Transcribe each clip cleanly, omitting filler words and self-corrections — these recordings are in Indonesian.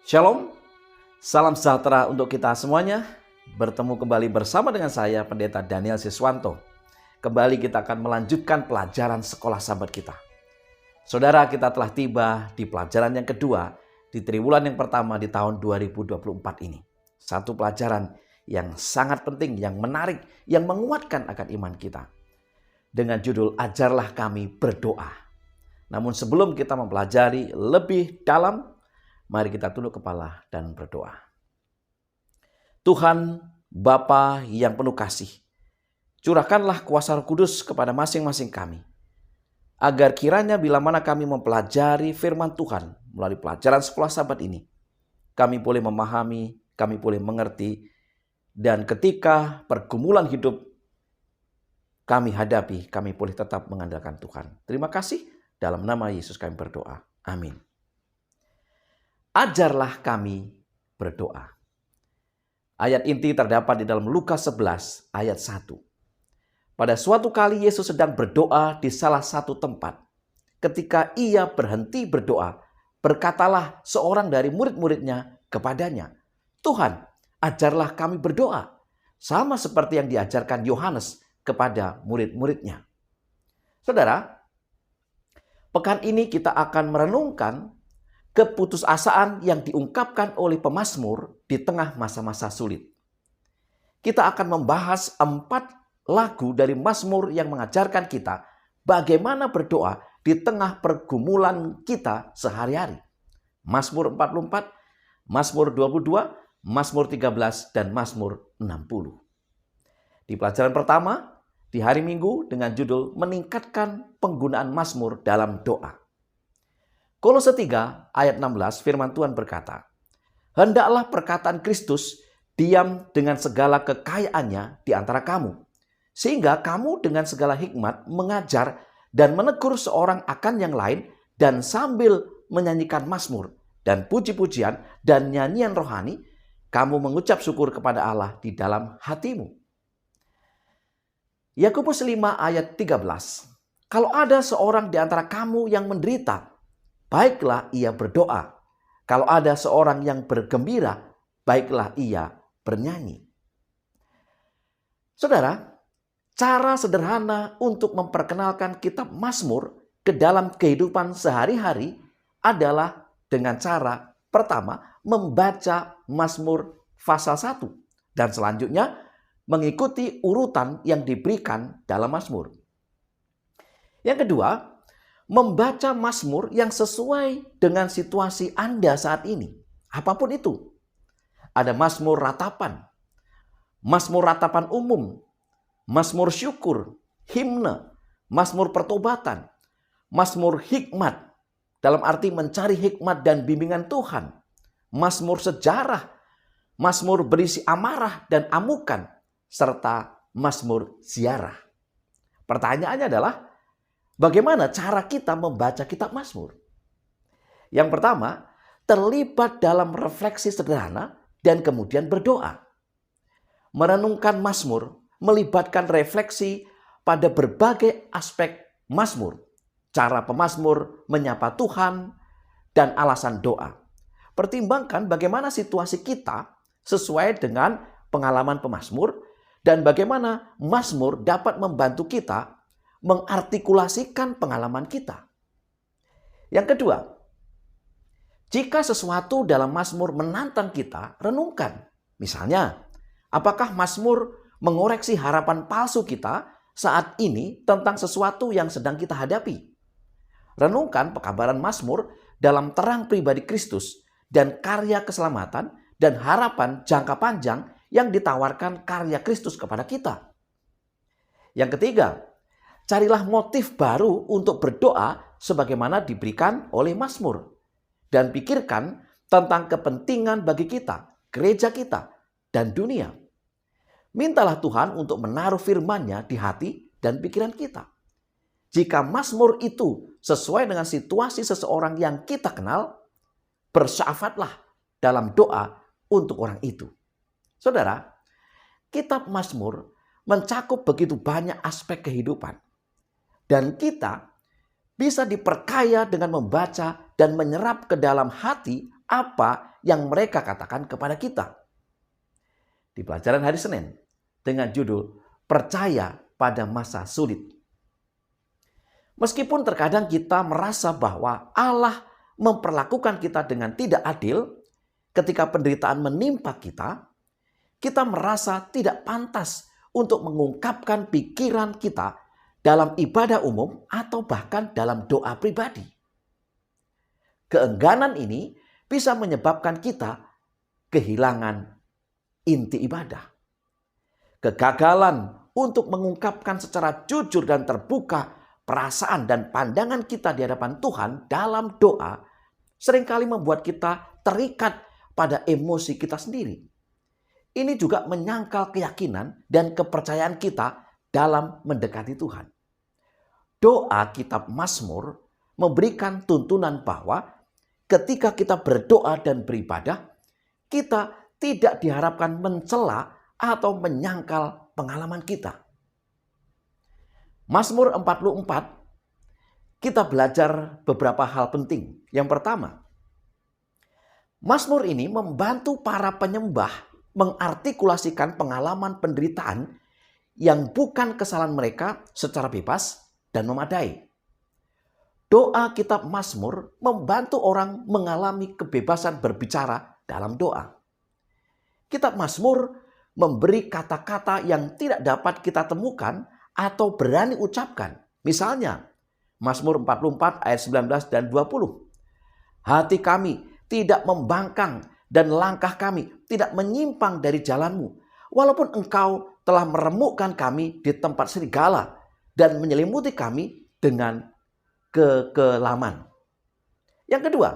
Shalom, salam sejahtera untuk kita semuanya. Bertemu kembali bersama dengan saya, Pendeta Daniel Siswanto. Kembali kita akan melanjutkan pelajaran sekolah sahabat kita. Saudara, kita telah tiba di pelajaran yang kedua di triwulan yang pertama di tahun 2024 ini. Satu pelajaran yang sangat penting, yang menarik, yang menguatkan akan iman kita. Dengan judul Ajarlah Kami Berdoa. Namun sebelum kita mempelajari lebih dalam, mari kita tunduk kepala dan berdoa. Tuhan, Bapa yang penuh kasih, curahkanlah kuasa Roh Kudus kepada masing-masing kami, agar kiranya bila mana kami mempelajari firman Tuhan melalui pelajaran sekolah sahabat ini, kami boleh memahami, kami boleh mengerti, dan ketika pergumulan hidup kami hadapi, kami boleh tetap mengandalkan Tuhan. Terima kasih, dalam nama Yesus kami berdoa. Amin. Ajarlah kami berdoa. Ayat inti terdapat di dalam Lukas 11 ayat 1. Pada suatu kali Yesus sedang berdoa di salah satu tempat. Ketika ia berhenti berdoa, berkatalah seorang dari murid-muridnya kepadanya, "Tuhan, ajarlah kami berdoa, sama seperti yang diajarkan Yohanes kepada murid-muridnya." Saudara, pekan ini kita akan merenungkan keputusasaan yang diungkapkan oleh pemazmur di tengah masa-masa sulit. Kita akan membahas 4 lagu dari Mazmur yang mengajarkan kita bagaimana berdoa di tengah pergumulan kita sehari-hari. Mazmur 44, Mazmur 22, Mazmur 13, dan Mazmur 60. Di pelajaran pertama, di hari Minggu dengan judul Meningkatkan Penggunaan Mazmur dalam Doa. Kolose 3 ayat 16 firman Tuhan berkata, "Hendaklah perkataan Kristus diam dengan segala kekayaannya di antara kamu, sehingga kamu dengan segala hikmat mengajar dan menegur seorang akan yang lain, dan sambil menyanyikan mazmur dan puji-pujian dan nyanyian rohani, kamu mengucap syukur kepada Allah di dalam hatimu." Yakobus 5 ayat 13, "Kalau ada seorang di antara kamu yang menderita, baiklah ia berdoa. Kalau ada seorang yang bergembira, baiklah ia bernyanyi." Saudara, cara sederhana untuk memperkenalkan kitab Mazmur ke dalam kehidupan sehari-hari adalah dengan cara pertama membaca Mazmur pasal 1 dan selanjutnya mengikuti urutan yang diberikan dalam Mazmur. Yang kedua, membaca Mazmur yang sesuai dengan situasi Anda saat ini. Apapun itu. Ada Mazmur ratapan, Mazmur ratapan umum, Mazmur syukur, himne, Mazmur pertobatan, Mazmur hikmat, dalam arti mencari hikmat dan bimbingan Tuhan, Mazmur sejarah, Mazmur berisi amarah dan amukan, serta Mazmur ziarah. Pertanyaannya adalah, bagaimana cara kita membaca kitab Mazmur? Yang pertama, terlibat dalam refleksi sederhana dan kemudian berdoa. Merenungkan Mazmur melibatkan refleksi pada berbagai aspek Mazmur. Cara pemazmur menyapa Tuhan dan alasan doa. Pertimbangkan bagaimana situasi kita sesuai dengan pengalaman pemazmur dan bagaimana Mazmur dapat membantu kita mengartikulasikan pengalaman kita. Yang kedua, jika sesuatu dalam Mazmur menantang kita, renungkan. Misalnya, apakah Mazmur mengoreksi harapan palsu kita saat ini tentang sesuatu yang sedang kita hadapi? Renungkan pekabaran Mazmur dalam terang pribadi Kristus dan karya keselamatan dan harapan jangka panjang yang ditawarkan karya Kristus kepada kita. Yang ketiga, carilah motif baru untuk berdoa sebagaimana diberikan oleh Mazmur. Dan pikirkan tentang kepentingan bagi kita, gereja kita, dan dunia. Mintalah Tuhan untuk menaruh firman-Nya di hati dan pikiran kita. Jika Mazmur itu sesuai dengan situasi seseorang yang kita kenal, bersyafatlah dalam doa untuk orang itu. Saudara, kitab Mazmur mencakup begitu banyak aspek kehidupan. Dan kita bisa diperkaya dengan membaca dan menyerap ke dalam hati apa yang mereka katakan kepada kita. Di pelajaran hari Senin dengan judul Percaya pada Masa Sulit. Meskipun terkadang kita merasa bahwa Allah memperlakukan kita dengan tidak adil ketika penderitaan menimpa kita, kita merasa tidak pantas untuk mengungkapkan pikiran kita dalam ibadah umum atau bahkan dalam doa pribadi. Keengganan ini bisa menyebabkan kita kehilangan inti ibadah. Kegagalan untuk mengungkapkan secara jujur dan terbuka perasaan dan pandangan kita di hadapan Tuhan dalam doa seringkali membuat kita terikat pada emosi kita sendiri. Ini juga menyangkal keyakinan dan kepercayaan kita dalam mendekati Tuhan. Doa kitab Mazmur memberikan tuntunan bahwa ketika kita berdoa dan beribadah, kita tidak diharapkan mencela atau menyangkal pengalaman kita. Mazmur 44, kita belajar beberapa hal penting. Yang pertama, Mazmur ini membantu para penyembah mengartikulasikan pengalaman penderitaan yang bukan kesalahan mereka secara bebas dan memadai. Doa kitab Mazmur membantu orang mengalami kebebasan berbicara dalam doa. Kitab Mazmur memberi kata-kata yang tidak dapat kita temukan atau berani ucapkan. Misalnya, Mazmur 44 ayat 19 dan 20. Hati kami tidak membangkang dan langkah kami tidak menyimpang dari jalanmu. Walaupun engkau telah meremukkan kami di tempat serigala dan menyelimuti kami dengan kekelaman. Yang kedua,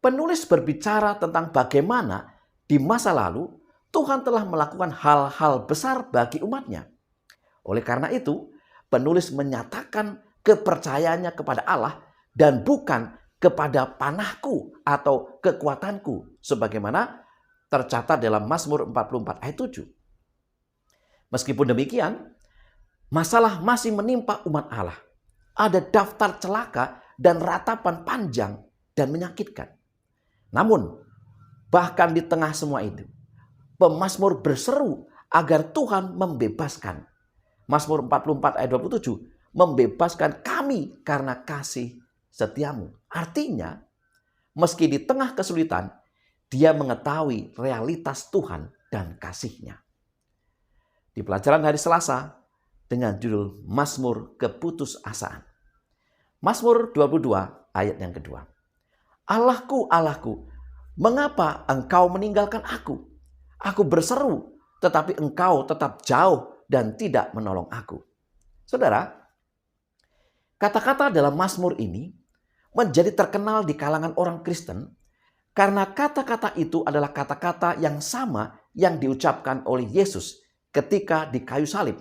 penulis berbicara tentang bagaimana di masa lalu Tuhan telah melakukan hal-hal besar bagi umatnya. Oleh karena itu, penulis menyatakan kepercayaannya kepada Allah dan bukan kepada panahku atau kekuatanku, sebagaimana tercatat dalam Mazmur 44 ayat 7. Meskipun demikian, masalah masih menimpa umat Allah. Ada daftar celaka dan ratapan panjang dan menyakitkan. Namun, bahkan di tengah semua itu, pemazmur berseru agar Tuhan membebaskan. Mazmur 44 ayat 27, membebaskan kami karena kasih setiamu. Artinya, meski di tengah kesulitan, dia mengetahui realitas Tuhan dan kasih-Nya. Di pelajaran hari Selasa dengan judul Mazmur Keputusasaan. Mazmur 22 ayat yang kedua. Allahku, Allahku, mengapa engkau meninggalkan aku? Aku berseru, tetapi engkau tetap jauh dan tidak menolong aku. Saudara, kata-kata dalam Mazmur ini menjadi terkenal di kalangan orang Kristen karena kata-kata itu adalah kata-kata yang sama yang diucapkan oleh Yesus ketika di kayu salib.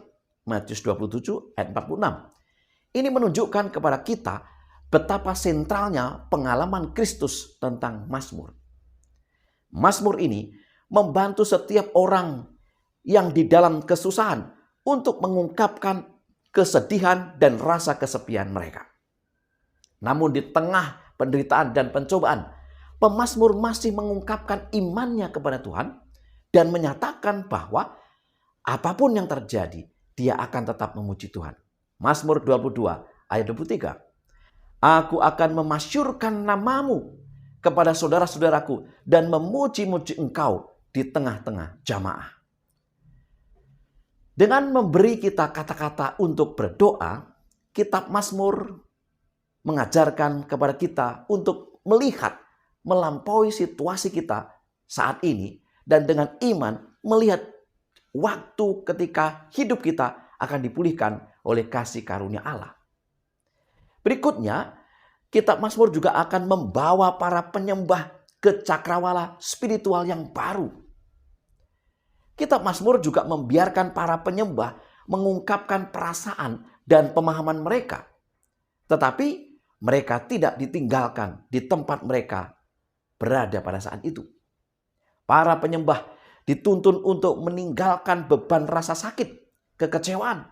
Matius 27 ayat 46. Ini menunjukkan kepada kita betapa sentralnya pengalaman Kristus tentang Mazmur. Mazmur ini membantu setiap orang yang di dalam kesusahan untuk mengungkapkan kesedihan dan rasa kesepian mereka. Namun di tengah penderitaan dan pencobaan, pemazmur masih mengungkapkan imannya kepada Tuhan dan menyatakan bahwa apapun yang terjadi, dia akan tetap memuji Tuhan. Mazmur 22 ayat 23. Aku akan memasyurkan namamu kepada saudara-saudaraku dan memuji-muji engkau di tengah-tengah jamaah. Dengan memberi kita kata-kata untuk berdoa, kitab Mazmur mengajarkan kepada kita untuk melihat melampaui situasi kita saat ini dan dengan iman melihat waktu ketika hidup kita akan dipulihkan oleh kasih karunia Allah. Berikutnya, kitab Mazmur juga akan membawa para penyembah ke cakrawala spiritual yang baru. Kitab Mazmur juga membiarkan para penyembah mengungkapkan perasaan dan pemahaman mereka. Tetapi mereka tidak ditinggalkan di tempat mereka berada pada saat itu. Para penyembah dituntun untuk meninggalkan beban rasa sakit, kekecewaan,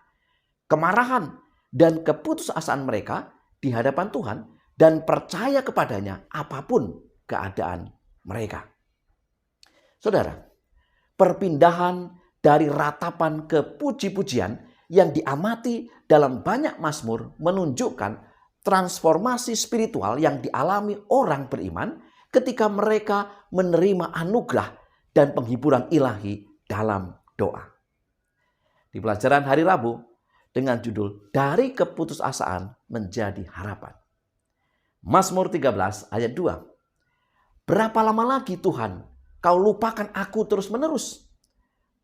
kemarahan, dan keputusasaan mereka di hadapan Tuhan dan percaya kepadanya apapun keadaan mereka. Saudara, perpindahan dari ratapan ke puji-pujian yang diamati dalam banyak mazmur menunjukkan transformasi spiritual yang dialami orang beriman ketika mereka menerima anugerah dan penghiburan ilahi dalam doa. Di pelajaran hari Rabu dengan judul Dari Keputusasaan Menjadi Harapan. Mazmur 13 ayat 2. Berapa lama lagi Tuhan kau lupakan aku terus-menerus?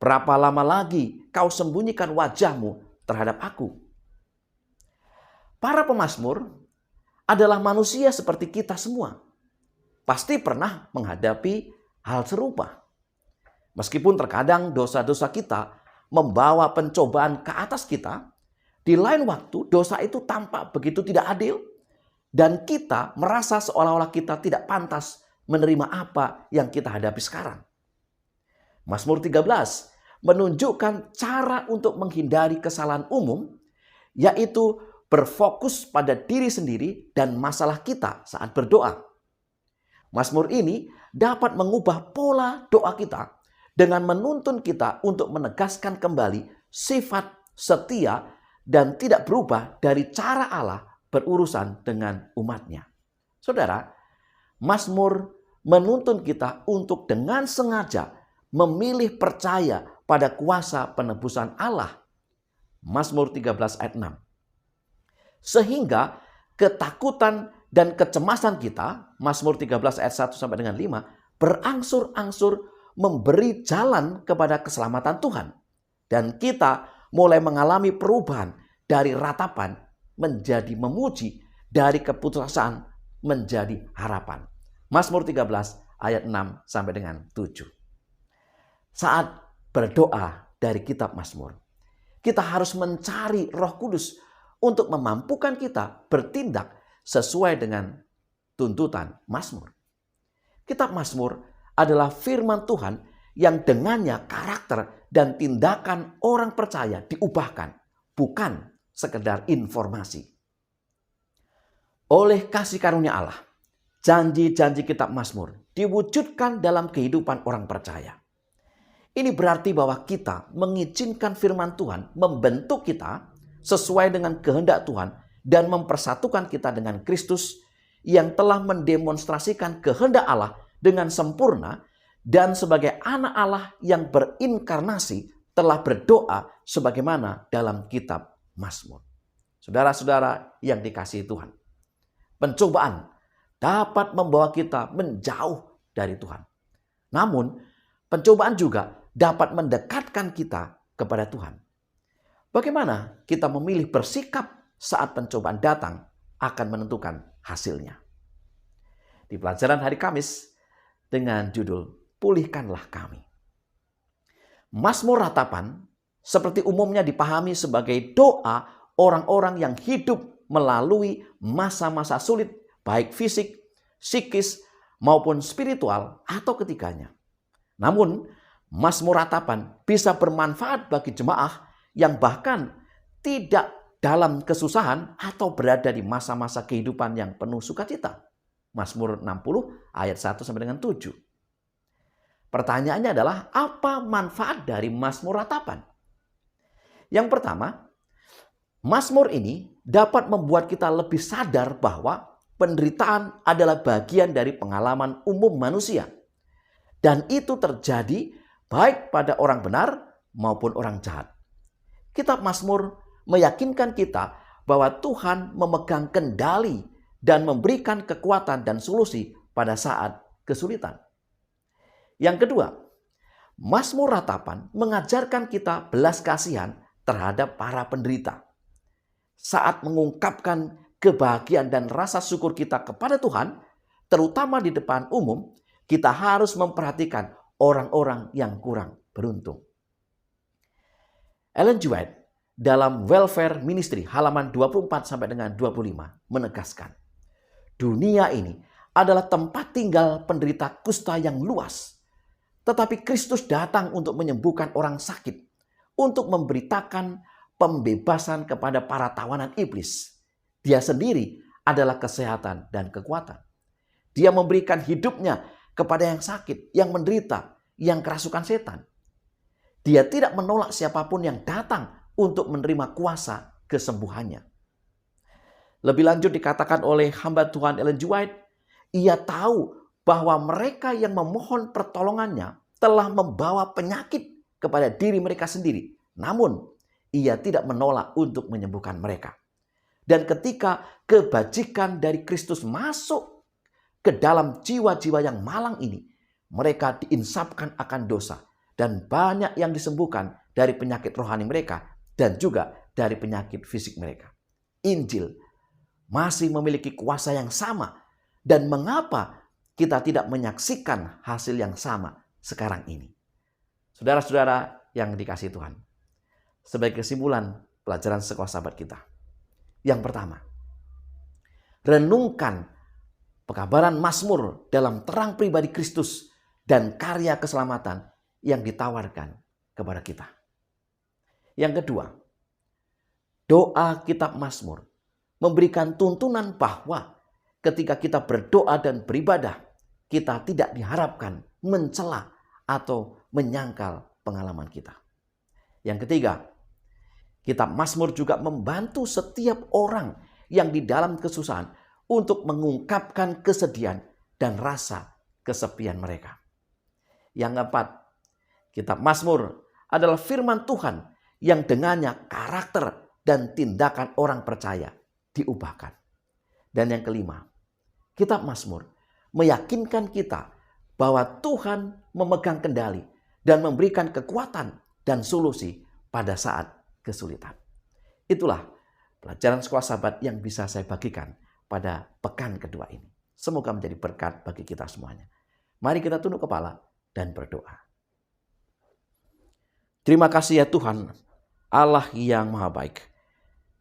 Berapa lama lagi kau sembunyikan wajahmu terhadap aku? Para pemazmur adalah manusia seperti kita semua. Pasti pernah menghadapi hal serupa. Meskipun terkadang dosa-dosa kita membawa pencobaan ke atas kita, di lain waktu dosa itu tampak begitu tidak adil dan kita merasa seolah-olah kita tidak pantas menerima apa yang kita hadapi sekarang. Mazmur 13 menunjukkan cara untuk menghindari kesalahan umum, yaitu berfokus pada diri sendiri dan masalah kita saat berdoa. Mazmur ini dapat mengubah pola doa kita dengan menuntun kita untuk menegaskan kembali sifat setia dan tidak berubah dari cara Allah berurusan dengan umatnya. Saudara, Mazmur menuntun kita untuk dengan sengaja memilih percaya pada kuasa penebusan Allah. Mazmur 13 ayat 6. Sehingga ketakutan dan kecemasan kita, Mazmur 13 ayat 1 sampai dengan 5, berangsur-angsur memberi jalan kepada keselamatan Tuhan. Dan kita mulai mengalami perubahan dari ratapan menjadi memuji, dari keputusasaan menjadi harapan. Mazmur 13 ayat 6 sampai dengan 7. Saat berdoa dari kitab Mazmur, kita harus mencari Roh Kudus untuk memampukan kita bertindak sesuai dengan tuntutan Mazmur. Kitab Mazmur adalah firman Tuhan yang dengannya karakter dan tindakan orang percaya diubahkan, bukan sekedar informasi. Oleh kasih karunia Allah, janji-janji kitab Mazmur diwujudkan dalam kehidupan orang percaya. Ini berarti bahwa kita mengizinkan firman Tuhan membentuk kita sesuai dengan kehendak Tuhan dan mempersatukan kita dengan Kristus yang telah mendemonstrasikan kehendak Allah dengan sempurna dan sebagai anak Allah yang berinkarnasi telah berdoa sebagaimana dalam kitab Mazmur. Saudara-saudara yang dikasihi Tuhan, pencobaan dapat membawa kita menjauh dari Tuhan. Namun, pencobaan juga dapat mendekatkan kita kepada Tuhan. Bagaimana kita memilih bersikap saat pencobaan datang akan menentukan hasilnya. Di pelajaran hari Kamis dengan judul Pulihkanlah Kami. Mazmur ratapan seperti umumnya dipahami sebagai doa orang-orang yang hidup melalui masa-masa sulit, baik fisik, psikis, maupun spiritual atau ketiganya. Namun, Mazmur ratapan bisa bermanfaat bagi jemaah yang bahkan tidak dalam kesusahan atau berada di masa-masa kehidupan yang penuh sukacita. Mazmur 60 ayat 1 sampai dengan 7. Pertanyaannya adalah apa manfaat dari Mazmur ratapan? Yang pertama, Mazmur ini dapat membuat kita lebih sadar bahwa penderitaan adalah bagian dari pengalaman umum manusia. Dan itu terjadi baik pada orang benar maupun orang jahat. Kitab Mazmur meyakinkan kita bahwa Tuhan memegang kendali dan memberikan kekuatan dan solusi pada saat kesulitan. Yang kedua, Mazmur ratapan mengajarkan kita belas kasihan terhadap para penderita. Saat mengungkapkan kebahagiaan dan rasa syukur kita kepada Tuhan, terutama di depan umum, kita harus memperhatikan orang-orang yang kurang beruntung. Ellen G. White dalam Welfare Ministry halaman 24 sampai dengan 25 menegaskan, dunia ini adalah tempat tinggal penderita kusta yang luas. Tetapi Kristus datang untuk menyembuhkan orang sakit, untuk memberitakan pembebasan kepada para tawanan iblis. Dia sendiri adalah kesehatan dan kekuatan. Dia memberikan hidupnya kepada yang sakit, yang menderita, yang kerasukan setan. Dia tidak menolak siapapun yang datang untuk menerima kuasa kesembuhannya. Lebih lanjut dikatakan oleh hamba Tuhan Ellen G. White, ia tahu bahwa mereka yang memohon pertolongannya telah membawa penyakit kepada diri mereka sendiri. Namun, ia tidak menolak untuk menyembuhkan mereka. Dan ketika kebajikan dari Kristus masuk ke dalam jiwa-jiwa yang malang ini, mereka diinsafkan akan dosa. Dan banyak yang disembuhkan dari penyakit rohani mereka dan juga dari penyakit fisik mereka. Injil masih memiliki kuasa yang sama. Dan mengapa kita tidak menyaksikan hasil yang sama sekarang ini? Saudara-saudara yang dikasihi Tuhan, sebagai kesimpulan pelajaran sekolah sahabat kita. Yang pertama, renungkan pekabaran Mazmur dalam terang pribadi Kristus dan karya keselamatan yang ditawarkan kepada kita. Yang kedua, doa kitab Mazmur memberikan tuntunan bahwa ketika kita berdoa dan beribadah, kita tidak diharapkan mencela atau menyangkal pengalaman kita. Yang ketiga, kitab Mazmur juga membantu setiap orang yang di dalam kesusahan untuk mengungkapkan kesedihan dan rasa kesepian mereka. Yang keempat, kitab Mazmur adalah firman Tuhan yang dengannya karakter dan tindakan orang percaya diubahkan. Dan yang kelima, kitab Mazmur meyakinkan kita bahwa Tuhan memegang kendali dan memberikan kekuatan dan solusi pada saat kesulitan. Itulah pelajaran sekolah sahabat yang bisa saya bagikan pada pekan kedua ini. Semoga menjadi berkat bagi kita semuanya. Mari kita tunduk kepala dan berdoa. Terima kasih ya Tuhan, Allah yang maha baik.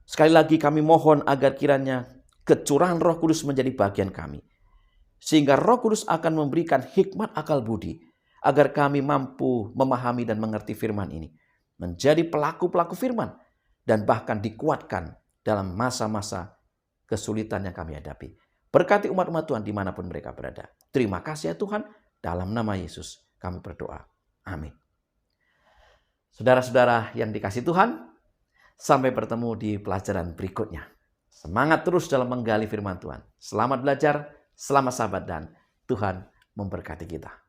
Sekali lagi kami mohon agar kiranya kecurahan Roh Kudus menjadi bagian kami. Sehingga Roh Kudus akan memberikan hikmat akal budi agar kami mampu memahami dan mengerti firman ini. Menjadi pelaku-pelaku firman dan bahkan dikuatkan dalam masa-masa kesulitan yang kami hadapi. Berkati umat-umat Tuhan dimanapun mereka berada. Terima kasih ya Tuhan, dalam nama Yesus kami berdoa. Amin. Saudara-saudara yang dikasihi Tuhan, sampai bertemu di pelajaran berikutnya. Semangat terus dalam menggali firman Tuhan. Selamat belajar, selamat sahabat dan Tuhan memberkati kita.